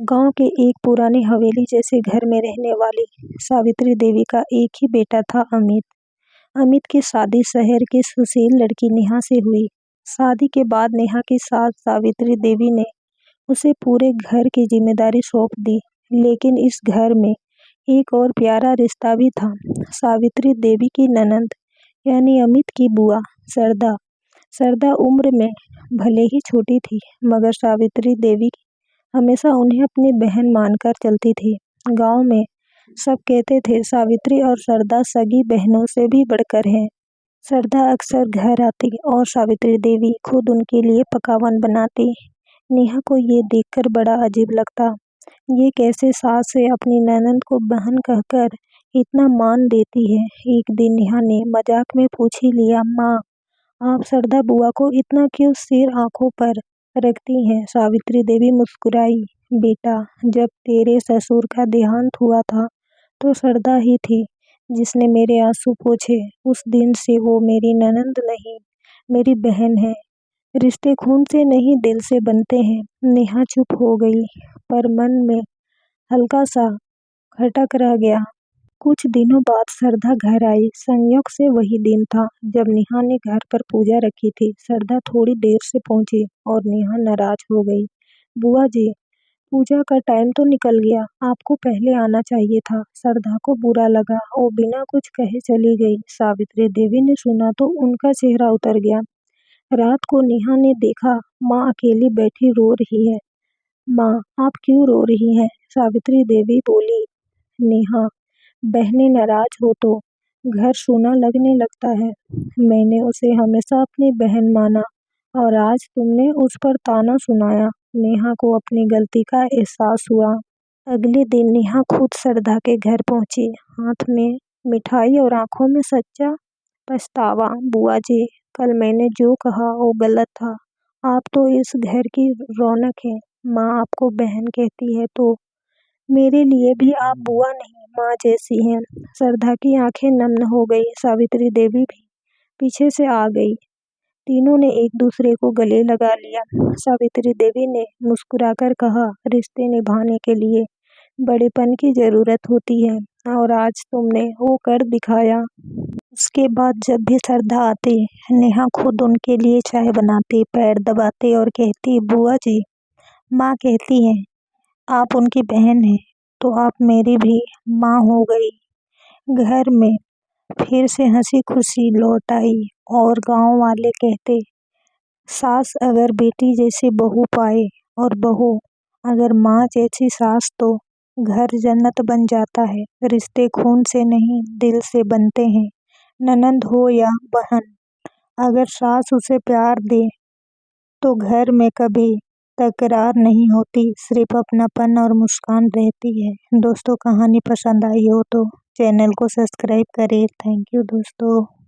गांव के एक पुरानी हवेली जैसे घर में रहने वाली सावित्री देवी का एक ही बेटा था, अमित। अमित की शादी शहर की सुशील लड़की नेहा से हुई। शादी के बाद नेहा की सास सावित्री देवी ने उसे पूरे घर की जिम्मेदारी सौंप दी। लेकिन इस घर में एक और प्यारा रिश्ता भी था। सावित्री देवी की ननंद यानी अमित की बुआ सरदा। सरदा उम्र में भले ही छोटी थी, मगर सावित्री देवी हमेशा उन्हें अपनी बहन मानकर चलती थी। गांव में सब कहते थे सावित्री और सरदा सगी बहनों से भी बढ़कर हैं। सरदा अक्सर घर आती और सावित्री देवी खुद उनके लिए पकवान बनाती। नेहा को ये देखकर बड़ा अजीब लगता। ये कैसे सास से अपनी ननंद को बहन कहकर इतना मान देती है। एक दिन नेहा ने मजाक में पूछ ही लिया, माँ आप सरदा बुआ को इतना क्यों सिर आंखों पर रखती हैं। सावित्री देवी मुस्कुराई, बेटा जब तेरे ससुर का देहांत हुआ था तो सरदा ही थी जिसने मेरे आंसू पोंछे। उस दिन से वो मेरी ननंद नहीं, मेरी बहन है। रिश्ते खून से नहीं दिल से बनते हैं। नेहा चुप हो गई, पर मन में हल्का सा खटक रह गया। कुछ दिनों बाद सरदा घर आई। संयोग से वही दिन था जब नेहा ने घर पर पूजा रखी थी। सरदा थोड़ी देर से पहुंची और नेहा नाराज हो गई। बुआ जी, पूजा का टाइम तो निकल गया, आपको पहले आना चाहिए था। सरदा को बुरा लगा और बिना कुछ कहे चली गई। सावित्री देवी ने सुना तो उनका चेहरा उतर गया। रात को नेहा ने देखा माँ अकेली बैठी रो रही है। माँ आप क्यों रो रही हैं? सावित्री देवी बोली, नेहा बहनें नाराज हो तो घर सूना लगने लगता है। मैंने उसे हमेशा अपनी बहन माना और आज तुमने उस पर ताना सुनाया। नेहा को अपनी गलती का एहसास हुआ। अगले दिन नेहा खुद सरदा के घर पहुंची, हाथ में मिठाई और आंखों में सच्चा पछतावा। बुआ जी, कल मैंने जो कहा वो गलत था। आप तो इस घर की रौनक हैं। माँ आपको बहन कहती है तो मेरे लिए भी आप बुआ नहीं माँ जैसी हैं। सरदा की आंखें नम हो गई। सावित्री देवी भी पीछे से आ गई। तीनों ने एक दूसरे को गले लगा लिया। सावित्री देवी ने मुस्कुराकर कहा, रिश्ते निभाने के लिए बड़ेपन की जरूरत होती है और आज तुमने वो कर दिखाया। उसके बाद जब भी सरदा आती, नेहा खुद उनके लिए चाय बनाती, पैर दबाती और कहती, बुआ जी, माँ कहती है आप उनकी बहन हैं तो आप मेरी भी माँ हो गई। घर में फिर से हंसी खुशी लौट आई और गांव वाले कहते, सास अगर बेटी जैसी बहू पाए और बहू अगर माँ जैसी सास तो घर जन्नत बन जाता है। रिश्ते खून से नहीं दिल से बनते हैं। ननंद हो या बहन, अगर सास उसे प्यार दे तो घर में कभी तकरार नहीं होती, सिर्फ अपनापन और मुस्कान रहती है। दोस्तों, कहानी पसंद आई हो तो चैनल को सब्सक्राइब करें। थैंक यू दोस्तों।